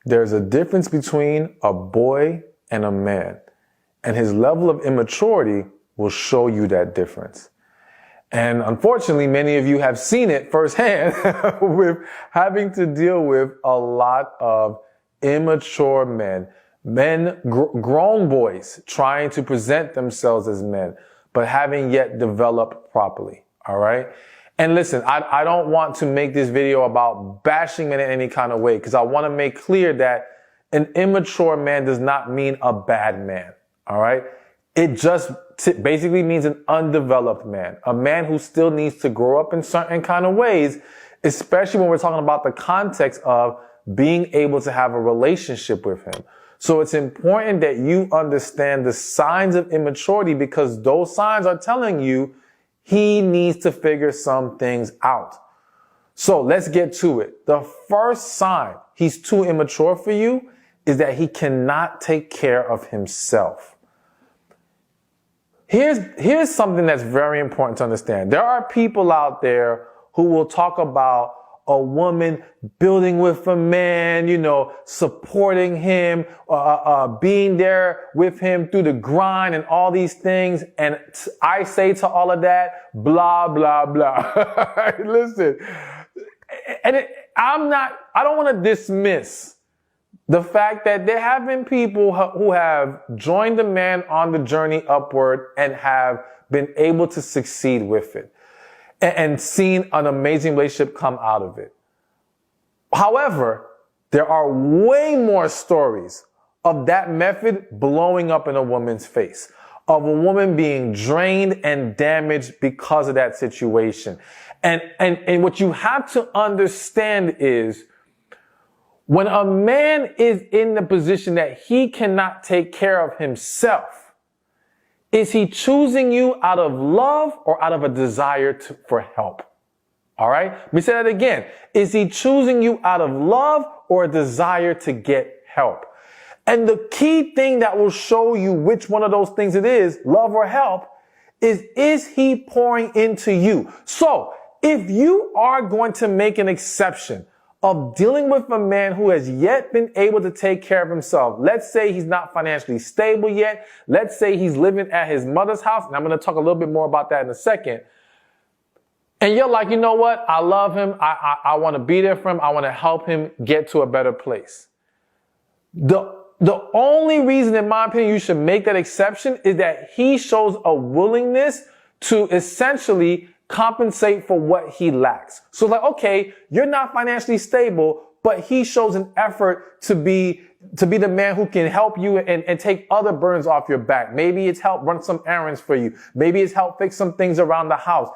There's a difference between a boy and a man, and his level of immaturity will show you that difference. And unfortunately, many of you have seen it firsthand with having to deal with a lot of immature men, grown boys trying to present themselves as men, but having yet developed properly. All right. And listen, I don't want to make this video about bashing men in any kind of way, because I want to make clear that an immature man does not mean a bad man. All right. It just basically means an undeveloped man, a man who still needs to grow up in certain kind of ways, especially when we're talking about the context of being able to have a relationship with him. So it's important that you understand the signs of immaturity, because those signs are telling you he needs to figure some things out. So let's get to it. The first sign he's too immature for you is that he cannot take care of himself. Here's something that's very important to understand. There are people out there who will talk about a woman building with a man, supporting him, being there with him through the grind and all these things. And I say to all of that, blah, blah, blah. Listen, and I don't want to dismiss the fact that there have been people who have joined the man on the journey upward and have been able to succeed with it and seen an amazing relationship come out of it. However, there are way more stories of that method blowing up in a woman's face, of a woman being drained and damaged because of that situation. And what you have to understand is, when a man is in the position that he cannot take care of himself, is he choosing you out of love or out of a desire for help? All right. Let me say that again. Is he choosing you out of love or a desire to get help? And the key thing that will show you which one of those things it is, love or help, is he pouring into you? So if you are going to make an exception of dealing with a man who has yet been able to take care of himself. Let's say he's not financially stable yet. Let's say he's living at his mother's house. And I'm going to talk a little bit more about that in a second. And you're like, you know what? I love him. I want to be there for him. I want to help him get to a better place. The only reason, in my opinion, you should make that exception is that he shows a willingness to essentially compensate for what he lacks. So like, okay, you're not financially stable, but he shows an effort to be the man who can help you and take other burdens off your back. Maybe it's help run some errands for you. Maybe it's help fix some things around the house.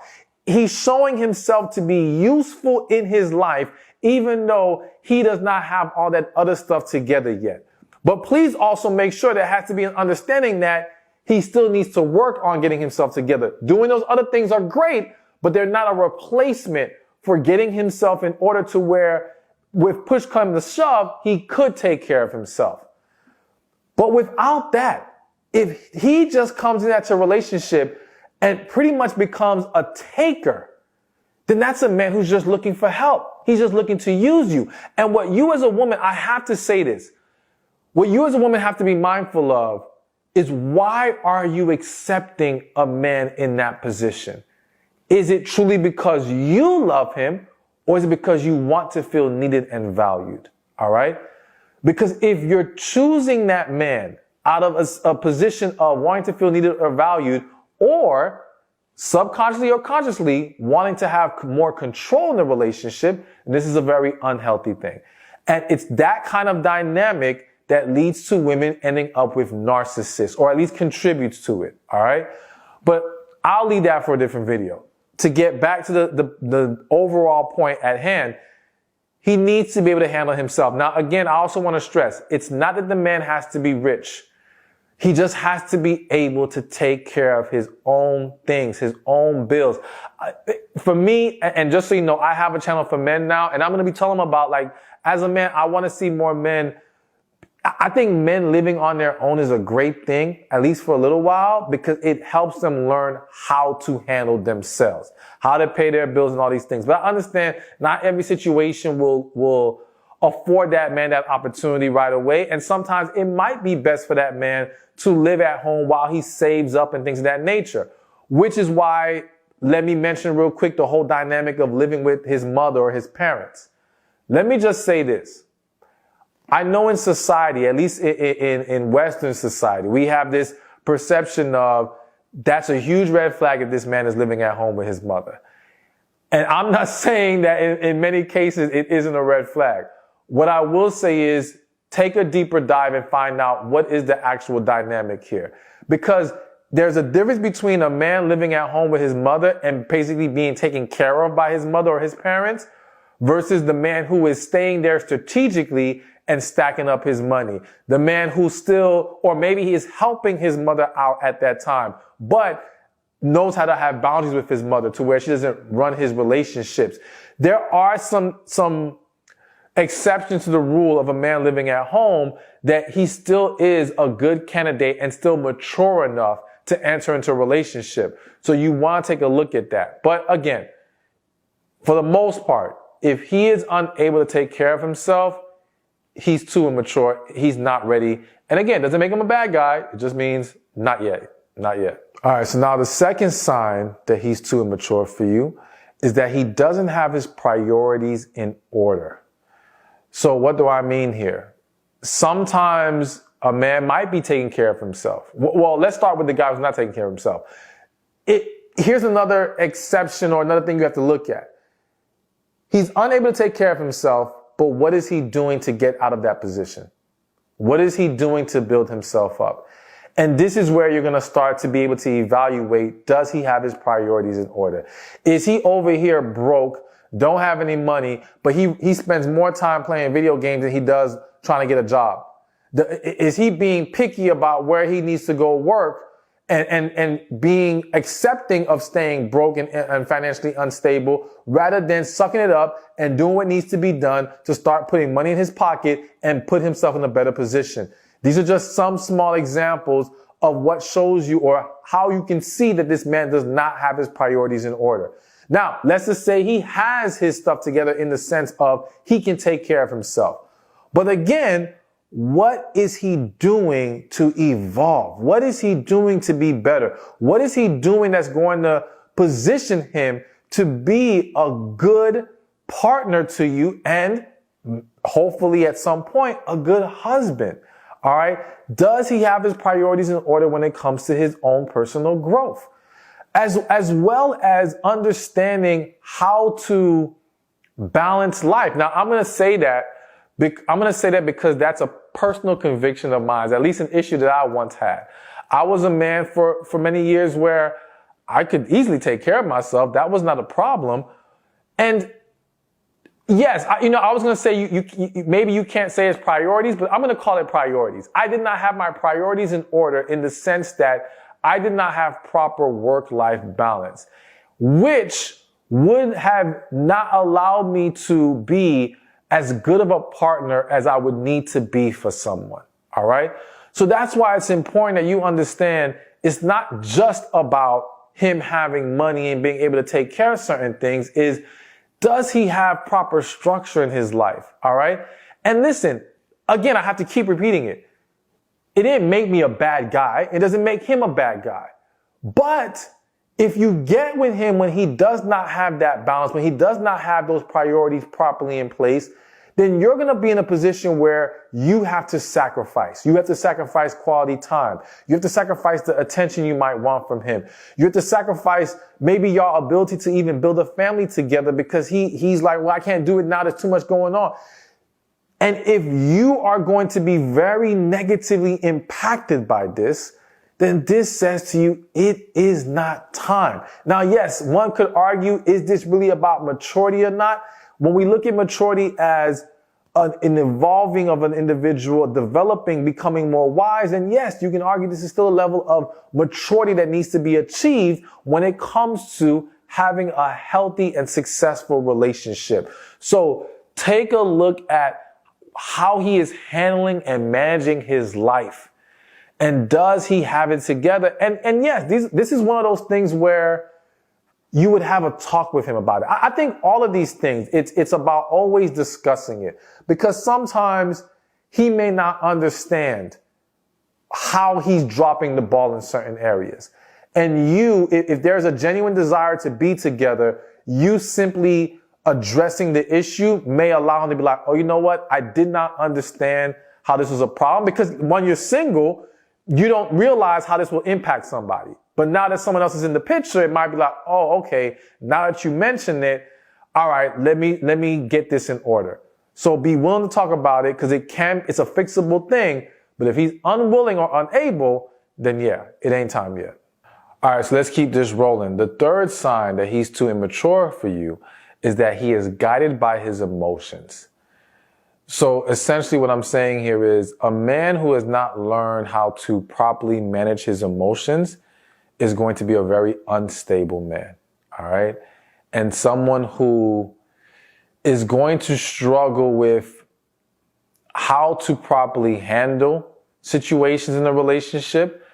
He's showing himself to be useful in his life, even though he does not have all that other stuff together yet. But please also make sure there has to be an understanding that he still needs to work on getting himself together. Doing those other things are great, but they're not a replacement for getting himself in order to where, with push come to shove, he could take care of himself. But without that, if he just comes into a relationship and pretty much becomes a taker, then that's a man who's just looking for help. He's just looking to use you. And what you as a woman, I have to say this, what you as a woman have to be mindful of is, why are you accepting a man in that position? Is it truly because you love him, or is it because you want to feel needed and valued? All right? Because if you're choosing that man out of a position of wanting to feel needed or valued, or subconsciously or consciously wanting to have more control in the relationship, this is a very unhealthy thing. And it's that kind of dynamic that leads to women ending up with narcissists, or at least contributes to it. All right? But I'll leave that for a different video. To get back to the overall point at hand, he needs to be able to handle himself. Now, again, I also want to stress, it's not that the man has to be rich. He just has to be able to take care of his own things, his own bills. For me, and just so you know, I have a channel for men now, and I'm going to be telling them about, like, as a man, I want to see more men. I think men living on their own is a great thing, at least for a little while, because it helps them learn how to handle themselves, how to pay their bills and all these things. But I understand not every situation will afford that man that opportunity right away. And sometimes it might be best for that man to live at home while he saves up and things of that nature, which is why, let me mention real quick the whole dynamic of living with his mother or his parents. Let me just say this. I know in society, at least in Western society, we have this perception of that's a huge red flag if this man is living at home with his mother. And I'm not saying that in many cases it isn't a red flag. What I will say is take a deeper dive and find out what is the actual dynamic here. Because there's a difference between a man living at home with his mother and basically being taken care of by his mother or his parents versus the man who is staying there strategically and stacking up his money. The man who still, or maybe he is helping his mother out at that time, but knows how to have boundaries with his mother to where she doesn't run his relationships. There are some exceptions to the rule of a man living at home that he still is a good candidate and still mature enough to enter into a relationship. So you want to take a look at that. But again, for the most part, if he is unable to take care of himself, he's too immature. He's not ready. And again, doesn't make him a bad guy. It just means not yet. Not yet. All right. So now the second sign that he's too immature for you is that he doesn't have his priorities in order. So what do I mean here? Sometimes a man might be taking care of himself. Well, let's start with the guy who's not taking care of himself. Here's another exception or another thing you have to look at. He's unable to take care of himself, but what is he doing to get out of that position? What is he doing to build himself up? And this is where you're going to start to be able to evaluate, does he have his priorities in order? Is he over here broke, don't have any money, but he spends more time playing video games than he does trying to get a job? Is he being picky about where he needs to go work and being accepting of staying broke and financially unstable rather than sucking it up and doing what needs to be done to start putting money in his pocket and put himself in a better position? These are just some small examples of what shows you or how you can see that this man does not have his priorities in order. Now, let's just say he has his stuff together in the sense of he can take care of himself. But again, what is he doing to evolve? What is he doing to be better? What is he doing that's going to position him to be a good partner to you and hopefully at some point a good husband? All right. Does he have his priorities in order when it comes to his own personal growth? As well as understanding how to balance life. Now, I'm going to say that because that's a personal conviction of mine, at least an issue that I once had. I was a man for many years where I could easily take care of myself. That was not a problem. And yes, I was going to say you maybe you can't say it's priorities, but I'm going to call it priorities. I did not have my priorities in order in the sense that I did not have proper work-life balance, which would have not allowed me to be as good of a partner as I would need to be for someone. All right. So that's why it's important that you understand it's not just about him having money and being able to take care of certain things. Does he have proper structure in his life? All right. And listen, again, I have to keep repeating it. It didn't make me a bad guy. It doesn't make him a bad guy. But if you get with him when he does not have that balance, when he does not have those priorities properly in place, then you're going to be in a position where you have to sacrifice. You have to sacrifice quality time. You have to sacrifice the attention you might want from him. You have to sacrifice maybe your ability to even build a family together because he's like, well, I can't do it now. There's too much going on. And if you are going to be very negatively impacted by this, then this says to you, it is not time. Now, yes, one could argue, is this really about maturity or not? When we look at maturity as an evolving of an individual, developing, becoming more wise, and yes, you can argue this is still a level of maturity that needs to be achieved when it comes to having a healthy and successful relationship. So take a look at how he is handling and managing his life. And does he have it together? And yes, this is one of those things where you would have a talk with him about it. I think all of these things, it's about always discussing it, because sometimes he may not understand how he's dropping the ball in certain areas. And you, if there's a genuine desire to be together, you simply addressing the issue may allow him to be like, oh, you know what? I did not understand how this was a problem, because when you're single, you don't realize how this will impact somebody. But now that someone else is in the picture, it might be like, oh, okay, now that you mention it, all right, let me get this in order. So be willing to talk about it, because it's a fixable thing. But if he's unwilling or unable, then yeah, it ain't time yet. All right, so let's keep this rolling. The third sign that he's too immature for you is that he is guided by his emotions. So essentially what I'm saying here is a man who has not learned how to properly manage his emotions is going to be a very unstable man. All right. And someone who is going to struggle with how to properly handle situations in a relationship,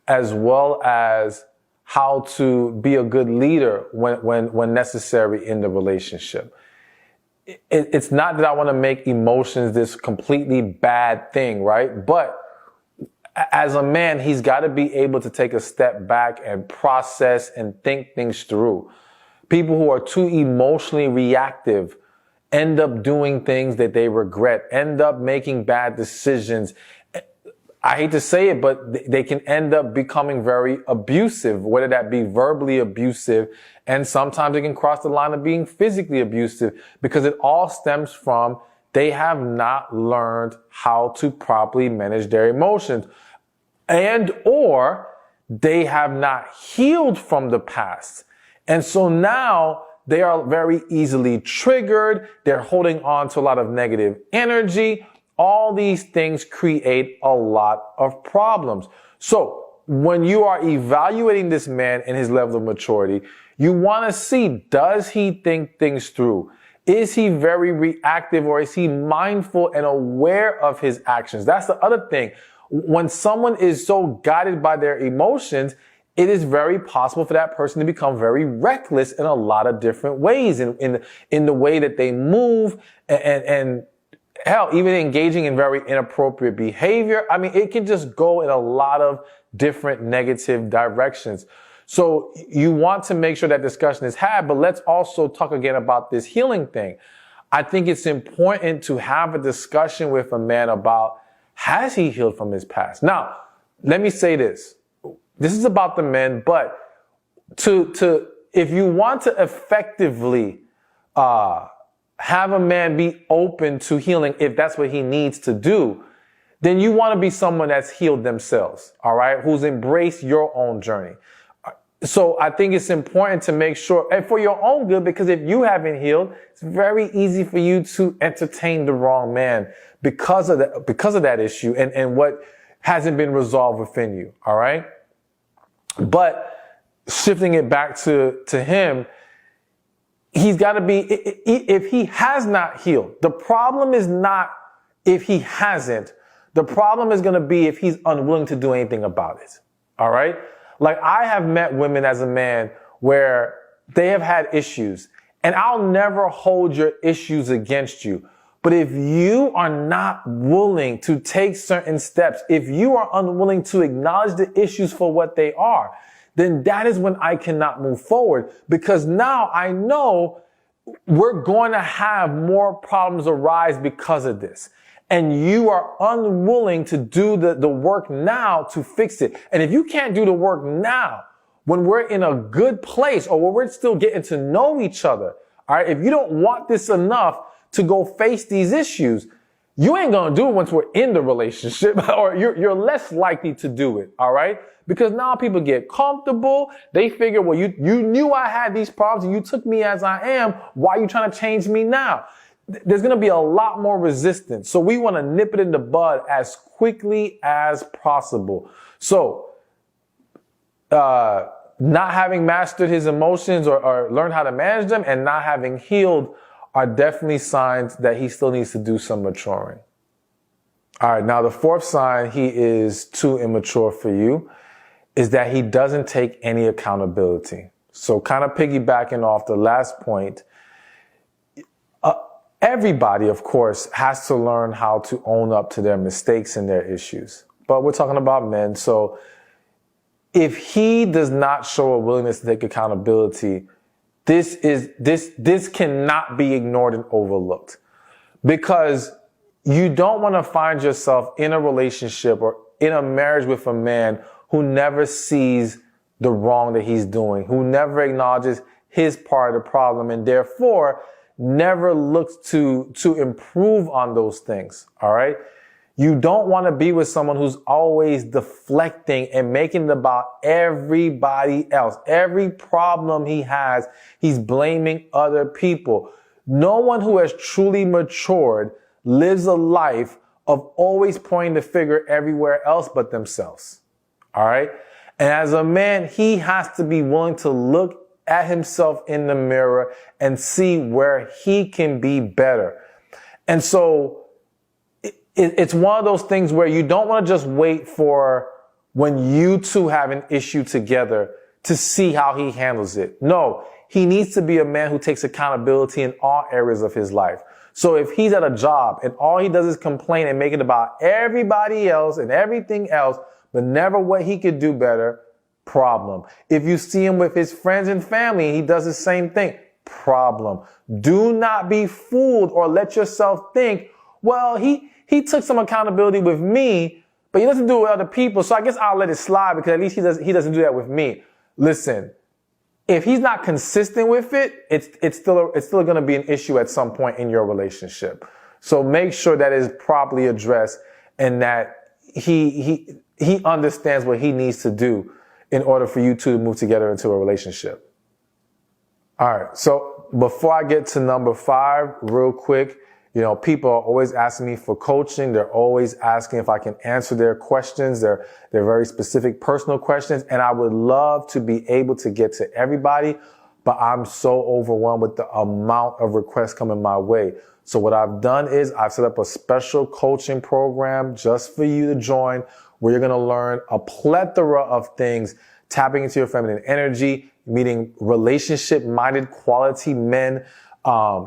as well as how to be a good leader when necessary in the relationship. It's not that I want to make emotions this completely bad thing, right? But as a man, he's got to be able to take a step back and process and think things through. People who are too emotionally reactive end up doing things that they regret, end up making bad decisions. I hate to say it, but they can end up becoming very abusive, whether that be verbally abusive, and sometimes it can cross the line of being physically abusive, because it all stems from they have not learned how to properly manage their emotions, and or they have not healed from the past. And so now they are very easily triggered. They're holding on to a lot of negative energy. All these things create a lot of problems. So when you are evaluating this man and his level of maturity, you want to see, does he think things through? Is he very reactive, or is he mindful and aware of his actions? That's the other thing. When someone is so guided by their emotions, it is very possible for that person to become very reckless in a lot of different ways, in the way that they move and hell, even engaging in very inappropriate behavior. I mean, it can just go in a lot of different negative directions. So you want to make sure that discussion is had, but let's also talk again about this healing thing. I think it's important to have a discussion with a man about, has he healed from his past? Now, let me say this. This is about the men, but if you want to effectively, have a man be open to healing, if that's what he needs to do, then you want to be someone that's healed themselves, all right, who's embraced your own journey. So I think it's important to make sure, and for your own good, because if you haven't healed, it's very easy for you to entertain the wrong man because of that issue and what hasn't been resolved within you, all right? But shifting it back to him, he's got to be, if he has not healed, the problem is not if he hasn't. The problem is going to be if he's unwilling to do anything about it. All right. Like, I have met women as a man where they have had issues, and I'll never hold your issues against you. But if you are not willing to take certain steps, if you are unwilling to acknowledge the issues for what they are, then that is when I cannot move forward, because now I know we're going to have more problems arise because of this. And you are unwilling to do the work now to fix it. And if you can't do the work now, when we're in a good place, or when we're still getting to know each other, all right, if you don't want this enough to go face these issues, you ain't going to do it once we're in the relationship, or you're less likely to do it. All right. Because now people get comfortable. They figure, well, you knew I had these problems and you took me as I am. Why are you trying to change me now? There's going to be a lot more resistance. So we want to nip it in the bud as quickly as possible. So, not having mastered his emotions or learned how to manage them, and not having healed, are definitely signs that he still needs to do some maturing. All right. Now, the fourth sign he is too immature for you is that he doesn't take any accountability. So kind of piggybacking off the last point, everybody, of course, has to learn how to own up to their mistakes and their issues. But we're talking about men. So if he does not show a willingness to take accountability, this cannot be ignored and overlooked, because you don't want to find yourself in a relationship or in a marriage with a man who never sees the wrong that he's doing, who never acknowledges his part of the problem, and therefore never looks to improve on those things. All right. You don't want to be with someone who's always deflecting and making it about everybody else. Every problem he has, he's blaming other people. No one who has truly matured lives a life of always pointing the finger everywhere else but themselves. All right. And as a man, he has to be willing to look at himself in the mirror and see where he can be better. And so it's one of those things where you don't want to just wait for when you two have an issue together to see how he handles it. No, he needs to be a man who takes accountability in all areas of his life. So if he's at a job and all he does is complain and make it about everybody else and everything else, but never what he could do better, problem. If you see him with his friends and family and he does the same thing, problem. Do not be fooled or let yourself think, well, he took some accountability with me, but he doesn't do it with other people, so I guess I'll let it slide because at least he doesn't do that with me. Listen, if he's not consistent with it, it's still going to be an issue at some point in your relationship. So make sure that is properly addressed and that he understands what he needs to do in order for you two to move together into a relationship. All right. So before I get to number 5, real quick, people are always asking me for coaching. They're always asking if I can answer their questions. They're very specific personal questions. And I would love to be able to get to everybody, but I'm so overwhelmed with the amount of requests coming my way. So what I've done is I've set up a special coaching program just for you to join, where you're going to learn a plethora of things, tapping into your feminine energy, meeting relationship-minded quality men,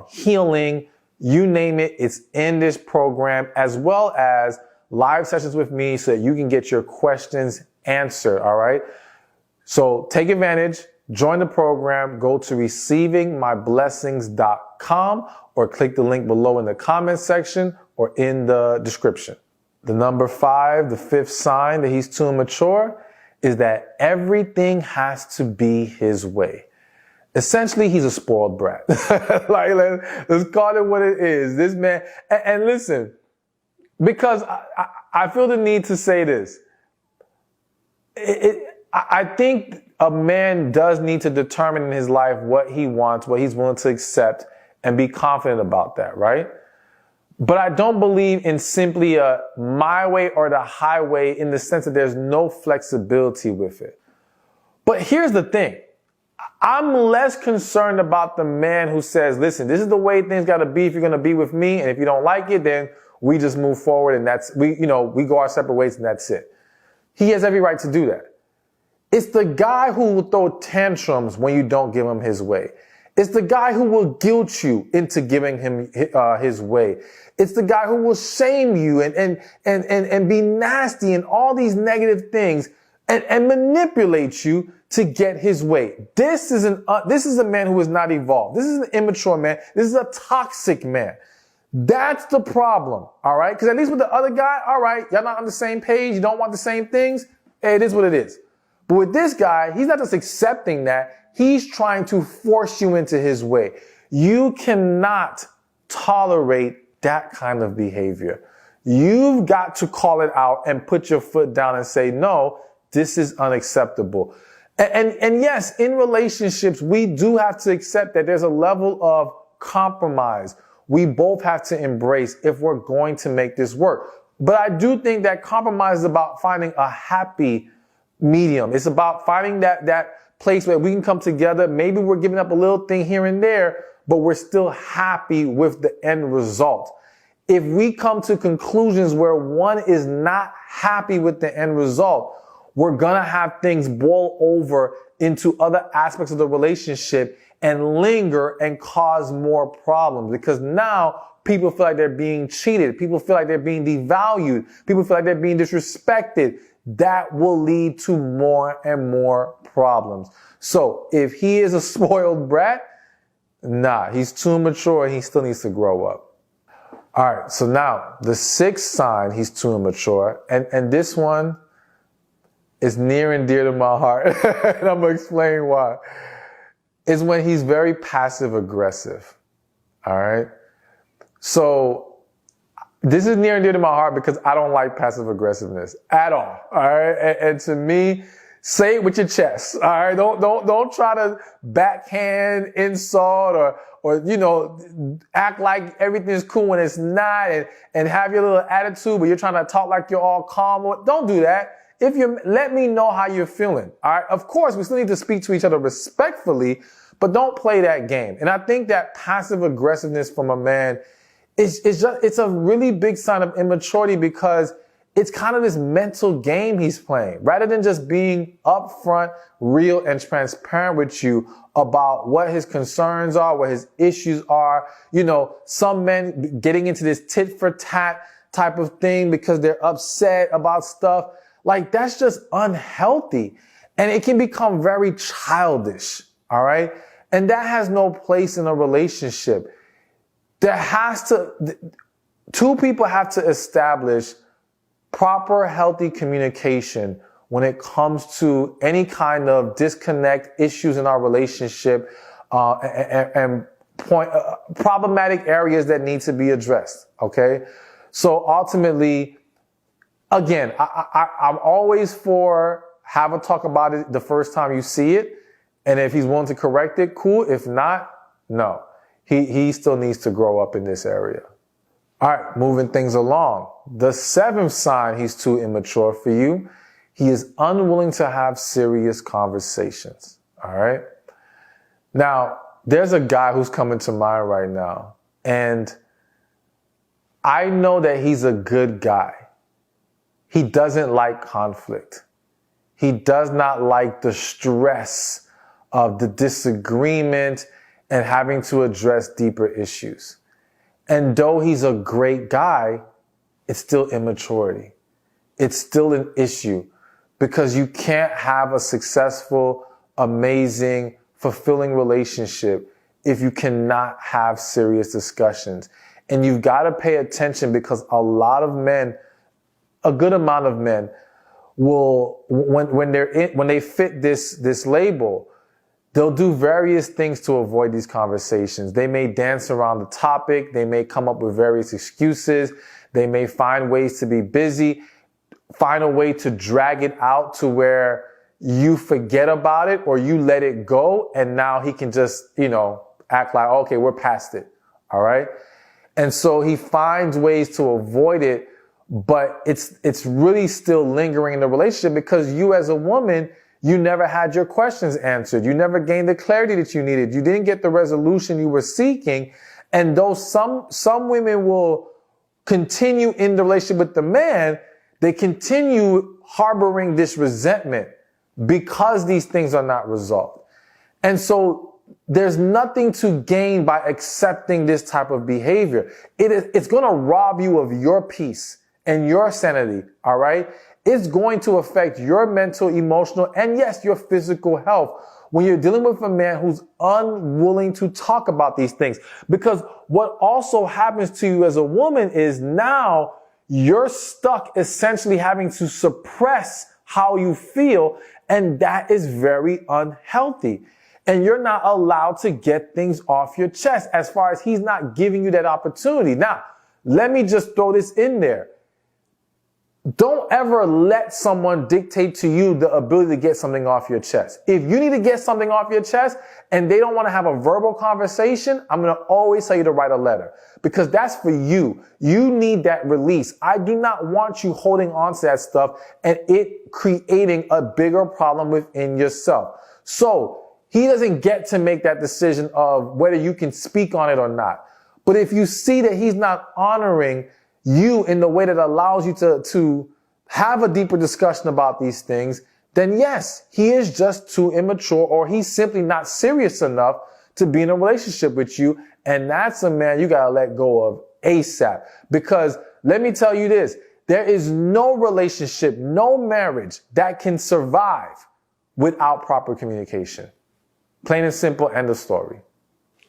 healing, you name it, it's in this program, as well as live sessions with me so that you can get your questions answered, all right? So take advantage, join the program, go to receivingmyblessings.com or click the link below in the comment section or in the description. The number 5, the 5th sign that he's too immature, is that everything has to be his way. Essentially, he's a spoiled brat. Let's call it what it is. This man, and listen, because I feel the need to say this. I think a man does need to determine in his life what he wants, what he's willing to accept, and be confident about that, right? But I don't believe in simply a my way or the highway in the sense that there's no flexibility with it. But here's the thing. I'm less concerned about the man who says, listen, this is the way things got to be if you're going to be with me. And if you don't like it, then we just move forward and we go our separate ways and that's it. He has every right to do that. It's the guy who will throw tantrums when you don't give him his way. It's the guy who will guilt you into giving him his way. It's the guy who will shame you and be nasty and all these negative things and manipulate you to get his way. This is a man who is not evolved. This is an immature man. This is a toxic man. That's the problem. All right. Because at least with the other guy, all right, y'all not on the same page. You don't want the same things. Hey, it is what it is. But with this guy, he's not just accepting that. He's trying to force you into his way. You cannot tolerate that kind of behavior. You've got to call it out and put your foot down and say, no, this is unacceptable. And yes, in relationships, we do have to accept that there's a level of compromise we both have to embrace if we're going to make this work. But I do think that compromise is about finding a happy medium. It's about finding that place where we can come together. Maybe we're giving up a little thing here and there, but we're still happy with the end result. If we come to conclusions where one is not happy with the end result, we're going to have things boil over into other aspects of the relationship and linger and cause more problems, because now people feel like they're being cheated. People feel like they're being devalued. People feel like they're being disrespected. That will lead to more and more problems. So if he is a spoiled brat, nah, he's too mature. He still needs to grow up. All right. So now the sixth sign he's too immature. And this one is near and dear to my heart. And I'm going to explain why. Is when he's very passive aggressive. All right. So this is near and dear to my heart because I don't like passive aggressiveness at all. All right. And to me, say it with your chest. All right. Don't try to backhand, insult, or, act like everything's cool when it's not, and have your little attitude, but you're trying to talk like you're all calm. Don't do that. Let me know how you're feeling. All right. Of course, we still need to speak to each other respectfully, but don't play that game. And I think that passive aggressiveness from a man it's a really big sign of immaturity, because it's kind of this mental game he's playing. Rather than just being upfront, real, and transparent with you about what his concerns are, what his issues are. Some men getting into this tit for tat type of thing because they're upset about stuff. Like, that's just unhealthy. And it can become very childish. All right. And that has no place in a relationship. Two people have to establish proper, healthy communication when it comes to any kind of disconnect, issues in our relationship, and problematic areas that need to be addressed. Okay. So ultimately, again, I'm always for have a talk about it the first time you see it. And if he's willing to correct it, cool. If not, no. He still needs to grow up in this area. All right, moving things along. The seventh sign he's too immature for you. He is unwilling to have serious conversations. All right. Now, there's a guy who's coming to mind right now, and I know that he's a good guy. He doesn't like conflict. He does not like the stress of the disagreement and having to address deeper issues. And though he's a great guy, it's still immaturity. It's still an issue, because you can't have a successful, amazing, fulfilling relationship if you cannot have serious discussions. And you've got to pay attention, because a lot of men, a good amount of men, will, when they fit this label, they'll do various things to avoid these conversations. They may dance around the topic. They may come up with various excuses. They may find ways to be busy, find a way to drag it out to where you forget about it or you let it go. And now he can just, act like, okay, we're past it. All right. And so he finds ways to avoid it, but it's really still lingering in the relationship, because you as a woman, you never had your questions answered. You never gained the clarity that you needed. You didn't get the resolution you were seeking. And though some women will continue in the relationship with the man, they continue harboring this resentment because these things are not resolved. And so there's nothing to gain by accepting this type of behavior. It's going to rob you of your peace and your sanity. All right. It's going to affect your mental, emotional, and yes, your physical health when you're dealing with a man who's unwilling to talk about these things. Because what also happens to you as a woman is now you're stuck essentially having to suppress how you feel, and that is very unhealthy. And you're not allowed to get things off your chest as far as he's not giving you that opportunity. Now, let me just throw this in there. Don't ever let someone dictate to you the ability to get something off your chest. If you need to get something off your chest and they don't want to have a verbal conversation, I'm going to always tell you to write a letter, because that's for you. You need that release. I do not want you holding on to that stuff and it creating a bigger problem within yourself. So he doesn't get to make that decision of whether you can speak on it or not. But if you see that he's not honoring you in the way that allows you to have a deeper discussion about these things, then yes, he is just too immature, or he's simply not serious enough to be in a relationship with you. And that's a man you gotta let go of ASAP. Because let me tell you this, there is no relationship, no marriage that can survive without proper communication. Plain and simple, end of story.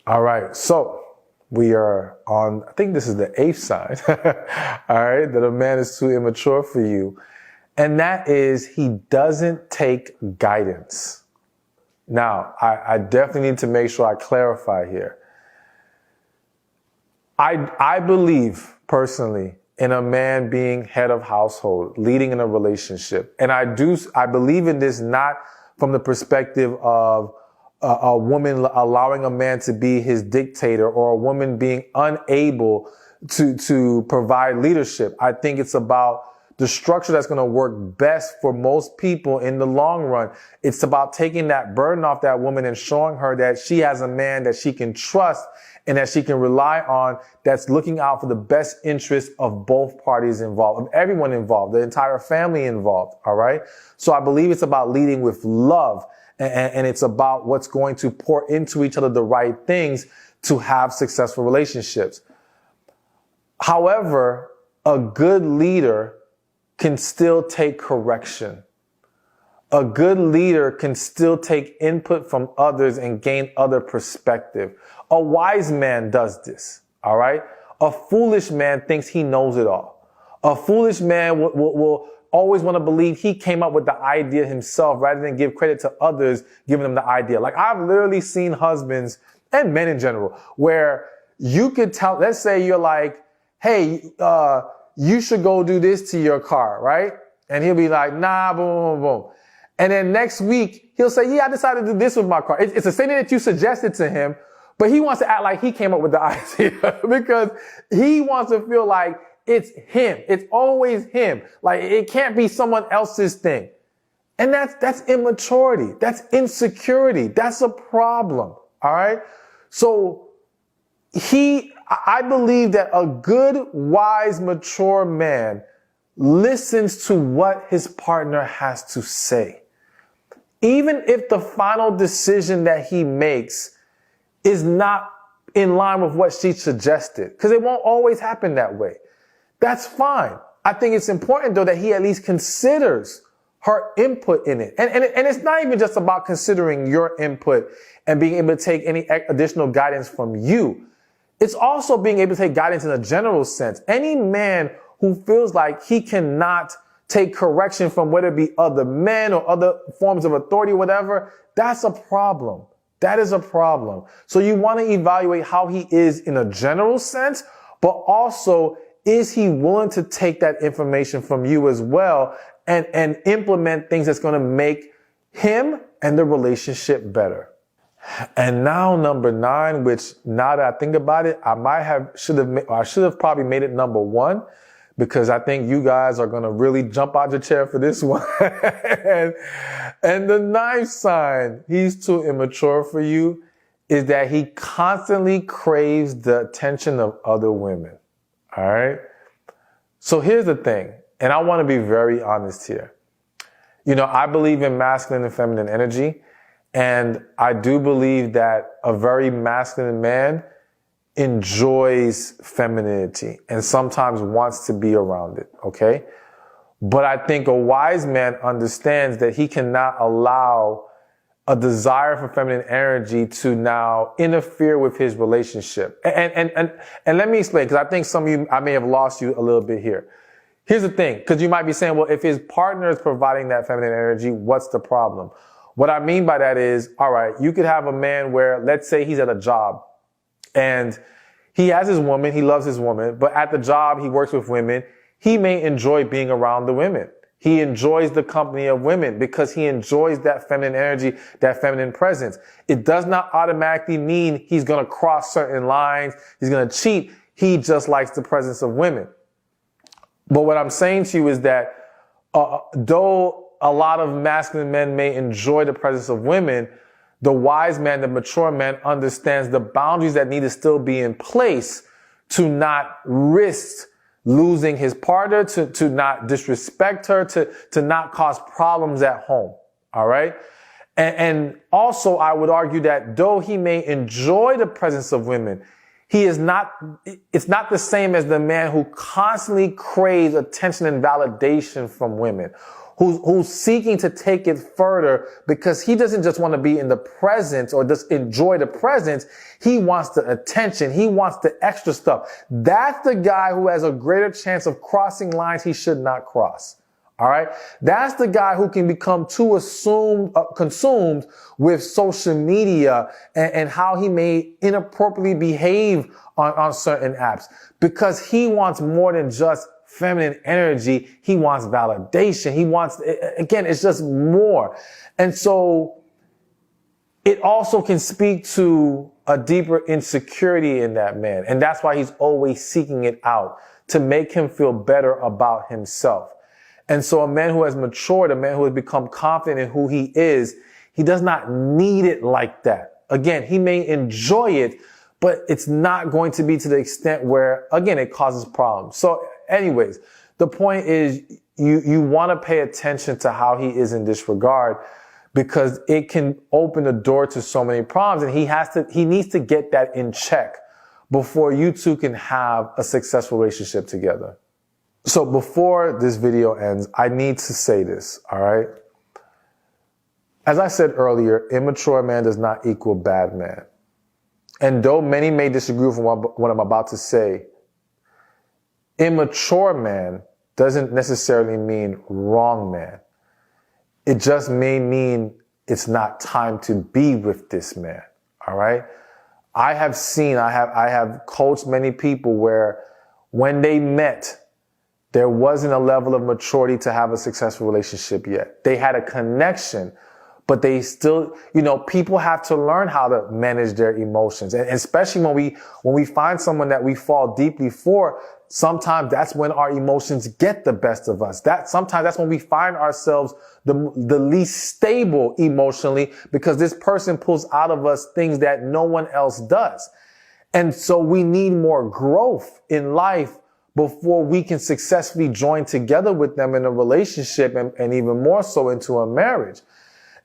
All right, so we are on, I think this is the 8th sign, all right, that a man is too immature for you. And that is, he doesn't take guidance. Now, I definitely need to make sure I clarify here. I believe personally in a man being head of household, leading in a relationship. And I believe in this not from the perspective of a woman allowing a man to be his dictator, or a woman being unable to provide leadership. I think it's about the structure that's going to work best for most people in the long run. It's about taking that burden off that woman and showing her that she has a man that she can trust and that she can rely on, that's looking out for the best interest of both parties involved, of everyone involved, the entire family involved. All right. So I believe it's about leading with love, and it's about what's going to pour into each other the right things to have successful relationships. However, a good leader can still take correction. A good leader can still take input from others and gain other perspective. A wise man does this, all right? A foolish man thinks he knows it all. A foolish man will always want to believe he came up with the idea himself rather than give credit to others giving them the idea. Like, I've literally seen husbands and men in general where you could tell, let's say you're like, hey, you should go do this to your car, right? And he'll be like, nah, boom, boom, boom. And then next week, he'll say, yeah, I decided to do this with my car. It's the same thing that you suggested to him, but he wants to act like he came up with the idea because he wants to feel like it's him. It's always him. Like, it can't be someone else's thing. And that's immaturity. That's insecurity. That's a problem. All right. So I believe that a good, wise, mature man listens to what his partner has to say. Even if the final decision that he makes is not in line with what she suggested, because it won't always happen that way. That's fine. I think it's important, though, that he at least considers her input in it. And it's not even just about considering your input and being able to take any additional guidance from you. It's also being able to take guidance in a general sense. Any man who feels like he cannot take correction from whether it be other men or other forms of authority, whatever, that's a problem. That is a problem. So you want to evaluate how he is in a general sense, but also, is he willing to take that information from you as well and implement things that's going to make him and the relationship better? And now number 9, which now that I think about it, I should have probably made it number 1, because I think you guys are going to really jump out your chair for this one. and the 9th sign, he's too immature for you, is that he constantly craves the attention of other women. All right. So here's the thing, and I want to be very honest here. You know, I believe in masculine and feminine energy, and I do believe that a very masculine man enjoys femininity and sometimes wants to be around it, okay? But I think a wise man understands that he cannot allow a desire for feminine energy to now interfere with his relationship. And let me explain, because I think some of you, I may have lost you a little bit here. Here's the thing, because you might be saying, well, if his partner is providing that feminine energy, what's the problem? What I mean by that is, all right, you could have a man where, let's say he's at a job and he has his woman, he loves his woman, but at the job he works with women. He may enjoy being around the women. He enjoys the company of women because he enjoys that feminine energy, that feminine presence. It does not automatically mean he's going to cross certain lines. He's going to cheat. He just likes the presence of women. But what I'm saying to you is that though a lot of masculine men may enjoy the presence of women, the wise man, the mature man, understands the boundaries that need to still be in place to not risk losing his partner, to not disrespect her, to not cause problems at home. All right. And also I would argue that though he may enjoy the presence of women, it's not the same as the man who constantly craves attention and validation from women, who's seeking to take it further because he doesn't just want to be in the presence or just enjoy the presence. He wants the attention. He wants the extra stuff. That's the guy who has a greater chance of crossing lines he should not cross. All right. That's the guy who can become too consumed with social media and how he may inappropriately behave on certain apps, because he wants more than just feminine energy. He wants validation. He wants, again, it's just more. And so it also can speak to a deeper insecurity in that man. And that's why he's always seeking it out, to make him feel better about himself. And so a man who has matured, a man who has become confident in who he is, he does not need it like that. Again, he may enjoy it, but it's not going to be to the extent where, again, it causes problems. So anyways, the point is you want to pay attention to how he is in this regard, because it can open the door to so many problems, and he needs to get that in check before you two can have a successful relationship together. So before this video ends, I need to say this, all right? As I said earlier, immature man does not equal bad man. And though many may disagree with what I'm about to say, immature man doesn't necessarily mean wrong man. It just may mean it's not time to be with this man, all right? I have coached many people where when they met, there wasn't a level of maturity to have a successful relationship yet. They had a connection, but they still, people have to learn how to manage their emotions. And especially when we find someone that we fall deeply for, sometimes that's when our emotions get the best of us. Sometimes that's when we find ourselves the least stable emotionally, because this person pulls out of us things that no one else does. And so we need more growth in life before we can successfully join together with them in a relationship, and even more so into a marriage.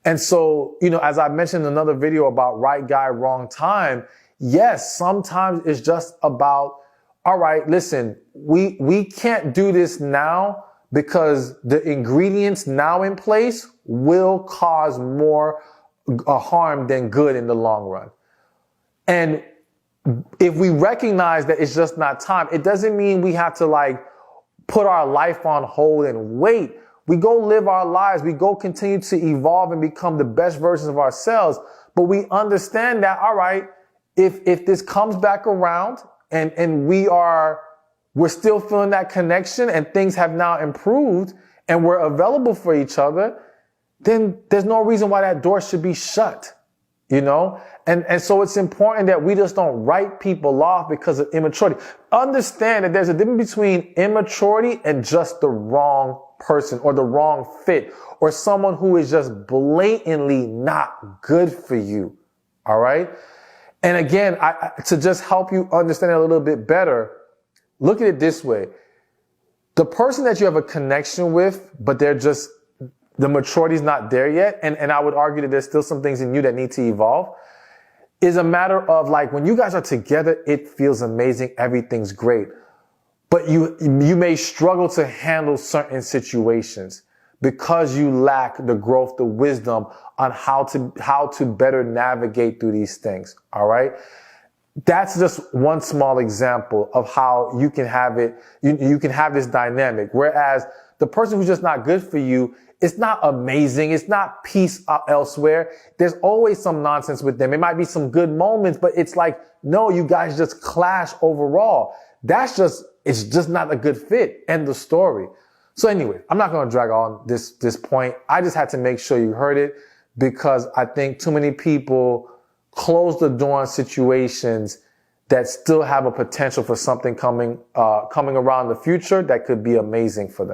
And so, as I mentioned in another video about right guy, wrong time, yes, sometimes it's just about, all right, listen, we can't do this now because the ingredients now in place will cause more harm than good in the long run. And if we recognize that it's just not time, it doesn't mean we have to put our life on hold and wait. We go live our lives. We go continue to evolve and become the best versions of ourselves. But we understand that, all right, if this comes back around and we're still feeling that connection and things have now improved and we're available for each other, then there's no reason why that door should be shut. And so it's important that we just don't write people off because of immaturity. Understand that there's a difference between immaturity and just the wrong person or the wrong fit, or someone who is just blatantly not good for you. All right. And again, to just help you understand it a little bit better, look at it this way. The person that you have a connection with, but the maturity is not there yet, and I would argue that there's still some things in you that need to evolve, is a matter of when you guys are together, it feels amazing, everything's great. But you may struggle to handle certain situations because you lack the growth, the wisdom on how to better navigate through these things. All right. That's just one small example of how you can have it. You can have this dynamic, whereas the person who's just not good for you, it's not amazing. It's not peace elsewhere. There's always some nonsense with them. It might be some good moments, but it's no, you guys just clash overall. It's just not a good fit. End of story. So anyway, I'm not going to drag on this point. I just had to make sure you heard it, because I think too many people close the door on situations that still have a potential for something coming around in the future that could be amazing for them.